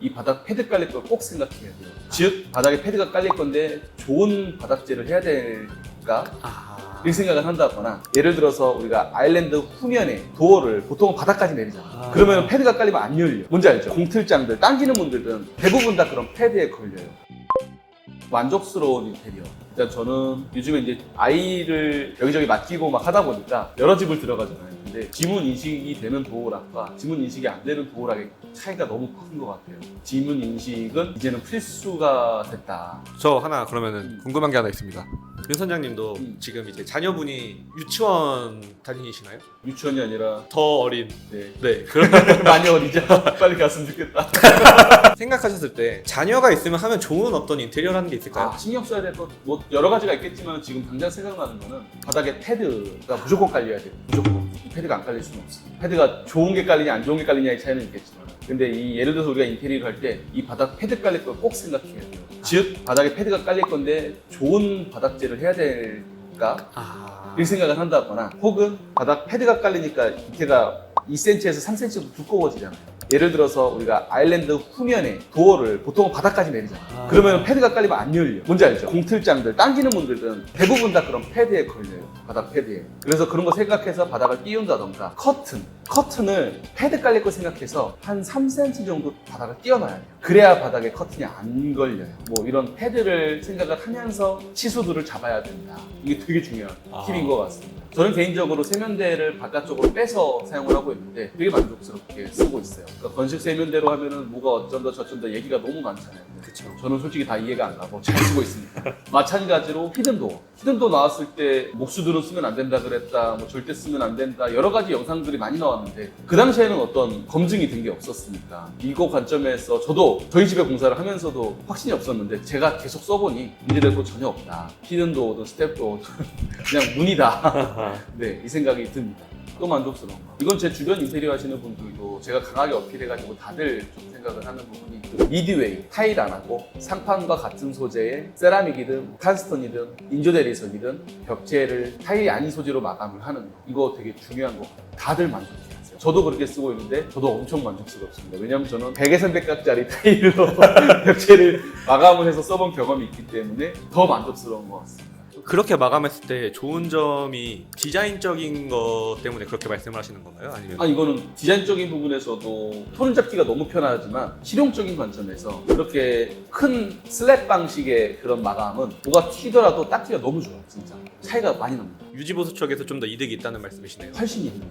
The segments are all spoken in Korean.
이 바닥 패드 깔릴 걸 꼭 생각해야 돼요. 즉 바닥에 패드가 깔릴 건데 좋은 바닥재를 해야 될까? 이 생각을 한다거나, 예를 들어서 우리가 아일랜드 후면에 도어를 보통 바닥까지 내리잖아. 그러면 패드가 깔리면 안 열려. 뭔지 알죠? 공틀장들 당기는 분들은 대부분 다 그런 패드에 걸려요. 만족스러운 인테리어. 일단 저는 요즘에 이제 아이를 여기저기 맡기고 막 하다 보니까 여러 집을 들어가잖아요. 근데 지문 인식이 되는 도어락과 지문 인식이 안 되는 도어락의 차이가 너무 큰 것 같아요. 지문 인식은 이제는 필수가 됐다. 저 하나 그러면은 궁금한 게 하나 있습니다. 윤 선장님도 지금 이제 자녀분이 유치원 다니시나요? 유치원이 아니라 더 어린. 네. 네. 그러면 많이 어리죠? 빨리 갔으면 좋겠다. 생각하셨을 때 자녀가 있으면 하면 좋은 어떤 인테리어라는 게 있을까요? 신경 써야 될 것 뭐 여러 가지가 있겠지만 지금 당장 생각나는 거는 바닥에 패드가 무조건 깔려야 돼요. 무조건. 패드가 안 깔릴 수는 없어요. 패드가 좋은 게 깔리냐 안 좋은 게 깔리냐의 차이는 있겠지만, 근데 이 예를 들어서 우리가 인테리어를 할 때 이 바닥 패드 깔릴 걸 꼭 생각해야 돼요. 즉 바닥에 패드가 깔릴 건데 좋은 바닥재를 해야 될까? 이 생각을 한다거나, 혹은 바닥 패드가 깔리니까 밑에가 2cm에서 3cm 두꺼워지잖아요. 예를 들어서 우리가 아일랜드 후면에 도어를 보통 바닥까지 내리잖아. 그러면 패드가 깔리면 안 열려. 뭔지 알죠? 공틀장들 당기는 분들은 대부분 다 그런 패드에 걸려요. 바닥 패드에. 그래서 그런 거 생각해서 바닥을 띄운다던가, 커튼을 패드 깔릴 거 생각해서 한 3cm 정도 바닥을 띄워놔야 돼요. 그래야 바닥에 커튼이 안 걸려요. 뭐 이런 패드를 생각을 하면서 치수들을 잡아야 된다. 이게 되게 중요한 팁인 것 같습니다. 저는 개인적으로 세면대를 바깥쪽으로 빼서 사용을 하고 있는데 되게 만족스럽게 쓰고 있어요. 그러니까 건식 세면대로 하면은 뭐가 어쩐다 저쩐다 얘기가 너무 많잖아요. 그쵸. 저는 솔직히 다 이해가 안 가고 잘 쓰고 있습니다. 마찬가지로 히든도어 나왔을 때 목수들은 쓰면 안 된다 그랬다, 뭐 절대 쓰면 안 된다, 여러 가지 영상들이 많이 나왔는데 그 당시에는 어떤 검증이 된 게 없었으니까 이거 관점에서 저도 저희 집에 공사를 하면서도 확신이 없었는데 제가 계속 써보니 문제될 거 전혀 없다. 히든도어든 스텝도어든 그냥 문이다. 네, 이 생각이 듭니다. 또 만족스러운 거. 이건 제 주변 인테리어 하시는 분들도 제가 강하게 어필해가지고 다들 좀 생각을 하는 부분이, 미드웨이, 타일 안 하고 상판과 같은 소재의 세라믹이든 칸스톤이든 인조대리석이든 벽체를 타일이 아닌 소재로 마감을 하는 거. 이거 되게 중요한 거 같아요. 다들 만족해요. 저도 그렇게 쓰고 있는데 저도 엄청 만족스럽습니다. 왜냐하면 저는 100에 300각짜리 타일로 벽체를 마감을 해서 써본 경험이 있기 때문에 더 만족스러운 것 같습니다. 그렇게 마감했을 때 좋은 점이 디자인적인 것 때문에 그렇게 말씀을 하시는 건가요? 아니면 이거는 디자인적인 부분에서도 톤을 잡기가 너무 편하지만 실용적인 관점에서 그렇게 큰 슬랩 방식의 그런 마감은 뭐가 튀더라도 닦기가 너무 좋아요. 진짜 차이가 많이 납니다. 유지보수 쪽에서 좀 더 이득이 있다는 말씀이시네요. 훨씬 이릅니다.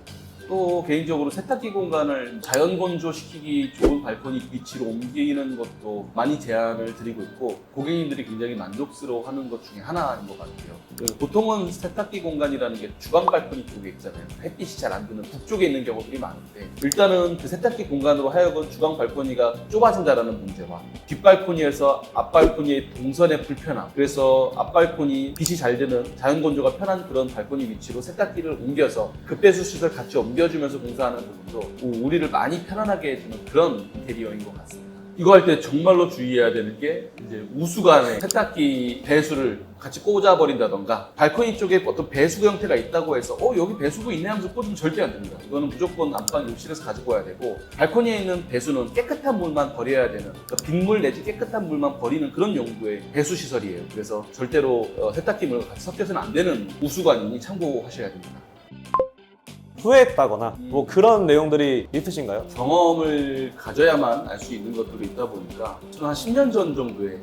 또 개인적으로 세탁기 공간을 자연 건조시키기 좋은 발코니 위치로 옮기는 것도 많이 제안을 드리고 있고, 고객님들이 굉장히 만족스러워하는 것 중에 하나인 것 같아요. 보통은 세탁기 공간이라는 게 주방 발코니 쪽에 있잖아요. 햇빛이 잘 안 드는 북쪽에 있는 경우들이 많은데, 일단은 그 세탁기 공간으로 하여금 주방 발코니가 좁아진다는 문제와 뒷 발코니에서 앞 발코니의 동선의 불편함, 그래서 앞 발코니 빛이 잘 드는 자연 건조가 편한 그런 발코니 위치로 세탁기를 옮겨서 급배수 시설 같이 옮겨주면서 공사하는 부분도 우리를 많이 편안하게 해주는 그런 인테리어인 것 같습니다. 이거 할 때 정말로 주의해야 되는 게, 이제 우수간에 세탁기 배수를 같이 꽂아버린다던가, 발코니 쪽에 어떤 배수구 형태가 있다고 해서 여기 배수구 있네 하면서 꽂으면 절대 안 됩니다. 이거는 무조건 안방 욕실에서 가지고 와야 되고, 발코니에 있는 배수는 깨끗한 물만 버려야 되는, 그러니까 빗물 내지 깨끗한 물만 버리는 그런 용도의 배수 시설이에요. 그래서 절대로 세탁기 물과 같이 섞여서는 안 되는 우수관이니 참고하셔야 됩니다. 후회했다거나 뭐 그런 내용들이 있으신가요? 경험을 가져야만 알 수 있는 것들이 있다 보니까, 저는 한 10년 전 정도에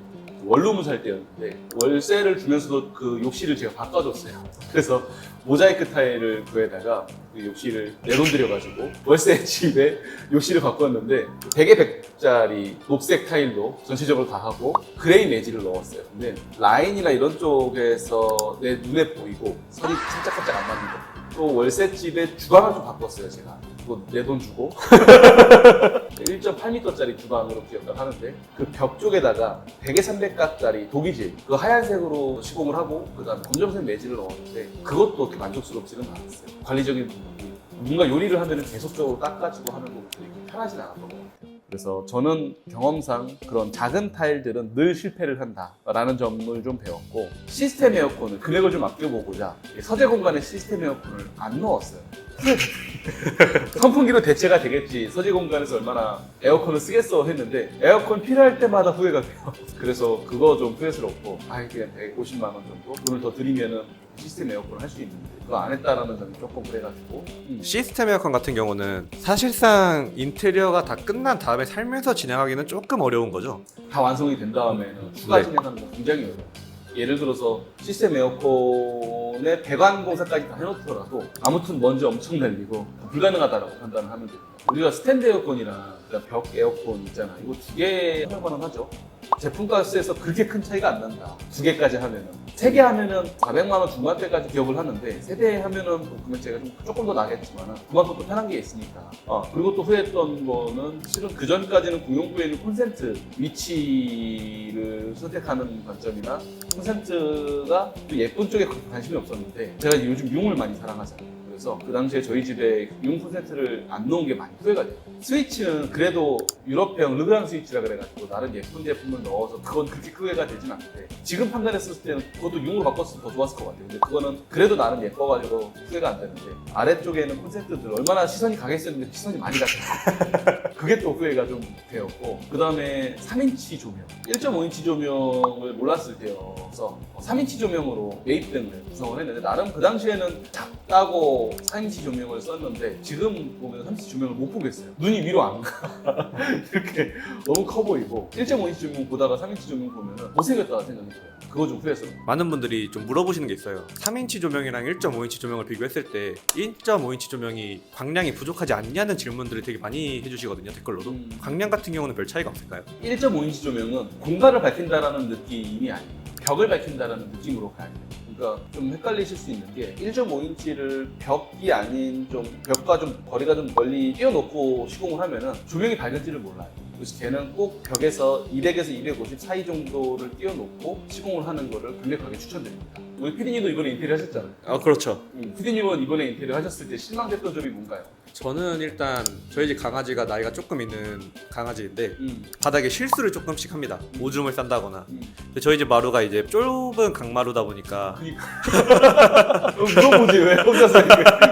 원룸을 살 때였는데 월세를 주면서도 그 욕실을 제가 바꿔줬어요. 그래서 모자이크 타일을 구해다가 그 욕실을 내 돈 들여가지고 월세 집에 욕실을 바꿨는데, 100에 100짜리 녹색 타일로 전체적으로 다 하고 그레이 매직을 넣었어요. 근데 라인이나 이런 쪽에서 내 눈에 보이고 선이 살짝살짝 안 맞는 거. 또 월세집에 주방을 좀 바꿨어요. 제가 내 돈 주고 1.8m짜리 주방으로 기억을 하는데, 그 벽 쪽에다가 100에 300각짜리 도기질, 그 하얀색으로 시공을 하고 그 다음에 검정색 매질을 넣었는데 그것도 그렇게 만족스럽지는 않았어요. 관리적인 부분이, 뭔가 요리를 하면 계속적으로 닦아주고 하는 부분들이 편하진 않았던 것 같아요. 그래서 저는 경험상 그런 작은 타일들은 늘 실패를 한다라는 점을 좀 배웠고, 시스템 에어컨을 금액을 좀 아껴보고자 서재 공간에 시스템 에어컨을 안 넣었어요. 선풍기로 대체가 되겠지. 서재 공간에서 얼마나 에어컨을 쓰겠어 했는데 에어컨 필요할 때마다 후회가 돼요. 그래서 그거 좀 후회스럽고 그냥 150만 원 정도 돈을 더 드리면은 시스템 에어컨을 할 수 있는데 그거 안 했다라는 점이 조금 그래가지고 시스템 에어컨 같은 경우는 사실상 인테리어가 다 끝난 다음에 살면서 진행하기는 조금 어려운 거죠. 다 완성이 된 다음에는 추가 네. 진행하는 거 굉장히 어려워요. 예를 들어서 시스템 에어컨에 배관 공사까지 다 해놓더라도 아무튼 먼지 엄청 날리고 불가능하다라고 판단을 하면 됩니다. 우리가 스탠드 에어컨이랑 그다음 벽 에어컨 있잖아. 이거 두 개 800만 원 하죠. 제품가스에서 그렇게 큰 차이가 안 난다. 두 개까지 하면은. 세 개 하면은 400만 원 중반대까지 기억을 하는데 세 대 하면은 금액대가 조금 더 나겠지만 그만큼 또 편한 게 있으니까. 그리고 또 후회했던 거는 실은 그 전까지는 공용부에 있는 콘센트 위치를 선택하는 관점이나 콘센트가 또 예쁜 쪽에 관심이 없었는데 제가 요즘 융을 많이 사랑하잖아요. 그래서 그 당시에 저희 집에 융 콘센트를 안 넣은 게 많이 후회가 돼요. 스위치는 그래도 유럽형 르그랑 스위치라 그래가지고 나름 예쁜 제품을 넣어서 그건 그렇게 후회가 되진 않는데 지금 판단했을 때는 그것도 융으로 바꿨으면 더 좋았을 것 같아요. 근데 그거는 그래도 나름 예뻐가지고 후회가 안 되는데 아래쪽에는 콘센트들 얼마나 시선이 가겠었는데 시선이 많이 갔어요. 그게 또 후회가 좀 되었고 그 다음에 3인치 조명 1.5인치 조명을 몰랐을 때여서 3인치 조명으로 메이플랭을 구성을 했는데 나름 그 당시에는 작다고 4인치 조명을 썼는데 지금 보면 3인치 조명을 못 보겠어요. 눈이 위로 안 가. 이렇게 너무 커 보이고 1.5인치 조명 보다가 3인치 조명 보면 못생겼다 생각이 들어요. 그거 좀 후회스러워. 많은 분들이 좀 물어보시는 게 있어요. 3인치 조명이랑 1.5인치 조명을 비교했을 때 1.5인치 조명이 광량이 부족하지 않냐는 질문들을 되게 많이 해주시거든요. 댓글로도. 광량 같은 경우는 별 차이가 없을까요? 1.5인치 조명은 공간을 밝힌다라는 느낌이 아니에요. 벽을 밝힌다라는 느낌으로 가야 돼요. 그러니까 좀 헷갈리실 수 있는 게 1.5인치를 벽이 아닌 좀 벽과 좀 거리가 좀 멀리 띄워놓고 시공을 하면은 조명이 밝을지를 몰라요. 그래서 걔는 꼭 벽에서 200에서 250 사이 정도를 띄워놓고 시공을 하는 거를 강력하게 추천드립니다. 우리 PD님도 이번에 인테리어 하셨잖아요. 그렇죠. PD님은 이번에 인테리어 하셨을 때 실망됐던 점이 뭔가요? 저는 일단 저희 집 강아지가 나이가 조금 있는 강아지인데 바닥에 실수를 조금씩 합니다. 오줌을 싼다거나. 근데 저희 집 마루가 이제 좁은 강마루다 보니까 물어보지 왜 혼자서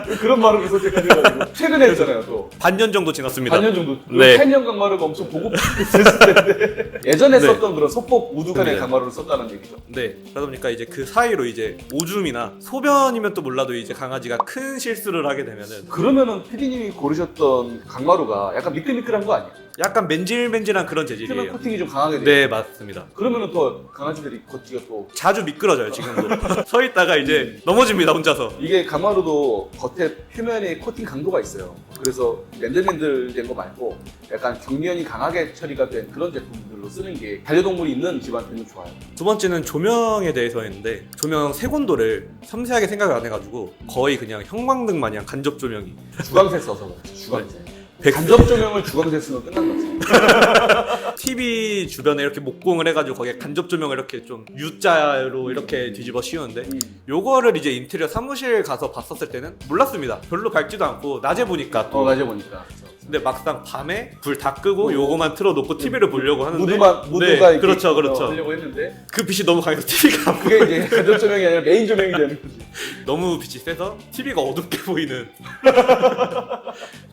왜 그런 말을 선택하셔가지고 최근에 했잖아요 또 반년 정도 지났습니다. 반년 정도 네. 8년 강마루가 엄청 보급됐을 텐데 예전에 네. 썼던 그런 소폭 우두간의 네. 강마루를 썼다는 얘기죠. 네. 그러다 보니까 이제 그 사이로 이제 오줌이나 소변이면 또 몰라도 이제 강아지가 큰 실수를 하게 되면은 그러면은 PD님이 고르셨던 강마루가 약간 미끌미끌한 거 아니에요? 약간 맨질맨질한 그런 필름 재질이에요. 코팅이 좀 강하게 돼요. 네, 맞습니다. 그러면은 더 강아지들이 걷기가 또 자주 미끄러져요, 지금도. 서 있다가 이제 넘어집니다, 혼자서. 이게 강마루도 겉에 표면에 코팅 강도가 있어요. 그래서 맨들맨들된 거 말고 약간 경련이 강하게 처리가 된 그런 제품들로 쓰는 게 반려동물이 있는 집안테는 좋아요. 두 번째는 조명에 대해서 했는데 조명 색온도를 섬세하게 생각을 안 해가지고 거의 그냥 형광등 마냥 간접 조명이 주광색 써서 그렇지. 주광색. 백- 간접 조명을 주광색 쓰면 끝난 거지. TV 주변에 이렇게 목공을 해가지고 거기에 간접 조명을 이렇게 좀 U자로 이렇게 뒤집어 씌우는데 요거를 이제 인테리어 사무실 가서 봤었을 때는 몰랐습니다. 별로 밝지도 않고 낮에 보니까 또 맞아 보니까. 근데 막상 밤에 불 다 끄고 요거만 틀어놓고 TV를 보려고 하는데 무드가 네, 이렇게 그렇죠 그렇죠. 하려고 했는데 그 빛이 너무 강해서 TV가 그게 이제 간접 조명이 아니라 메인 조명이 되는 거지. 너무 빛이 세서 TV가 어둡게 보이는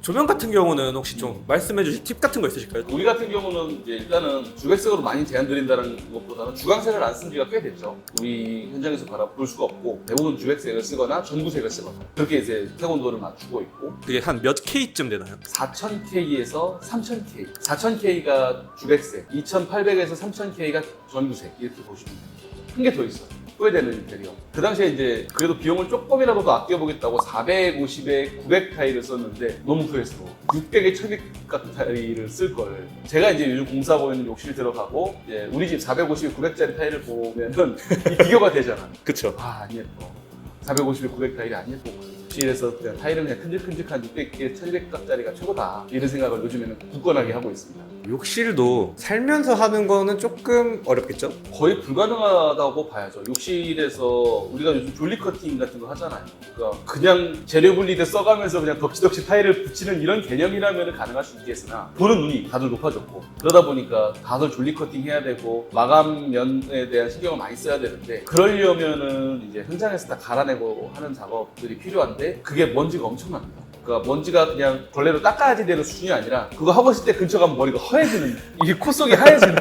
조명 같은 경우는 혹시 좀 말씀해 주실 팁 같은 거 있으실까요? 우리 같은 경우는 이제 일단은 주백색으로 많이 제한 드린다는 것보다는 주광색을 안 쓴 지가 꽤 됐죠. 우리 현장에서 볼 수가 없고 대부분 주백색을 쓰거나 전구색을 쓰거나 그렇게 이제 색온도를 맞추고 있고 그게 한 몇 K쯤 되나요? 4000K에서 3000K 4000K가 주백색 2800에서 3000K가 전구색 이렇게 보시면 돼요. 한 개 더 있어요. 후회되는 인테리어. 그 당시에 이제 그래도 비용을 조금이라도 더 아껴보겠다고 450에 900 타일을 썼는데 너무 후회스러워. 600에 1100 같은 타일을 쓸 걸. 제가 이제 요즘 공사하고 있는 욕실 들어가고 이제 우리 집 450에 900짜리 타일을 보면은 이 비교가 되잖아. 그쵸. 안 예뻐. 450에 900 타일이 안 예뻐. 욕실에서 그냥 타일은 그냥 큼직큼직한 600개 1200값짜리가 최고다. 이런 생각을 요즘에는 굳건하게 하고 있습니다. 욕실도 살면서 하는 거는 조금 어렵겠죠? 거의 불가능하다고 봐야죠. 욕실에서 우리가 요즘 졸리 커팅 같은 거 하잖아요. 그러니까 그냥 재료 분리대 써가면서 그냥 덕지덕지 타일을 붙이는 이런 개념이라면 가능할 수 있겠으나 보는 눈이 다들 높아졌고 그러다 보니까 다들 졸리 커팅 해야 되고 마감면에 대한 신경을 많이 써야 되는데 그러려면은 이제 현장에서 다 갈아내고 하는 작업들이 필요한데 그게 먼지가 엄청납니다. 그러니까 먼지가 그냥 걸레로 닦아야지 되는 수준이 아니라 그거 하고 있을 때 근처 가면 머리가 허해지는 이게 코 속이 하얘지는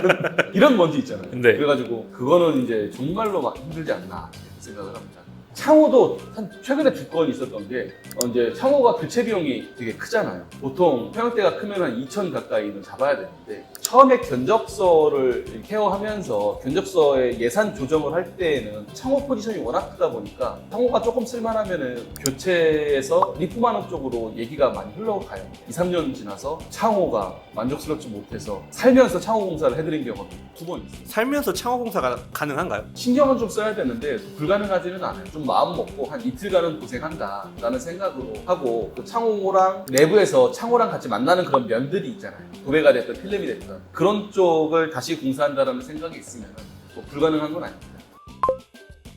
이런 먼지 있잖아요. 네. 그래가지고 그거는 이제 정말로 막 힘들지 않나 생각을 합니다. 창호도 한 최근에 2건 있었던 게 이제 창호가 교체 비용이 되게 크잖아요. 보통 평형대가 크면 한 2천 가까이는 잡아야 되는데 처음에 견적서를 케어하면서 견적서의 예산 조정을 할 때에는 창호 포지션이 워낙 크다 보니까 창호가 조금 쓸만하면은 교체해서 리폼하는 쪽으로 얘기가 많이 흘러가요. 2, 3년 지나서 창호가 만족스럽지 못해서 살면서 창호 공사를 해드린 경우도 2번 있어요. 살면서 창호 공사가 가능한가요? 신경은 좀 써야 되는데 불가능하지는 않아요. 좀 마음 먹고 한 이틀간은 고생한다 라는 생각으로 하고 그 창호랑 내부에서 창호랑 같이 만나는 그런 면들이 있잖아요. 도배가 됐든 필름이 됐든 그런 쪽을 다시 공사한다라는 생각이 있으면 뭐 불가능한 건 아닙니다.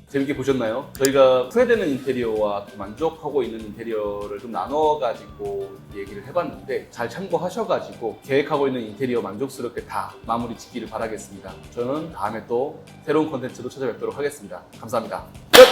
재밌게 보셨나요? 저희가 후회되는 인테리어와 만족하고 있는 인테리어를 좀 나눠가지고 얘기를 해봤는데 잘 참고하셔가지고 계획하고 있는 인테리어 만족스럽게 다 마무리 짓기를 바라겠습니다. 저는 다음에 또 새로운 콘텐츠로 찾아뵙도록 하겠습니다. 감사합니다. 끝!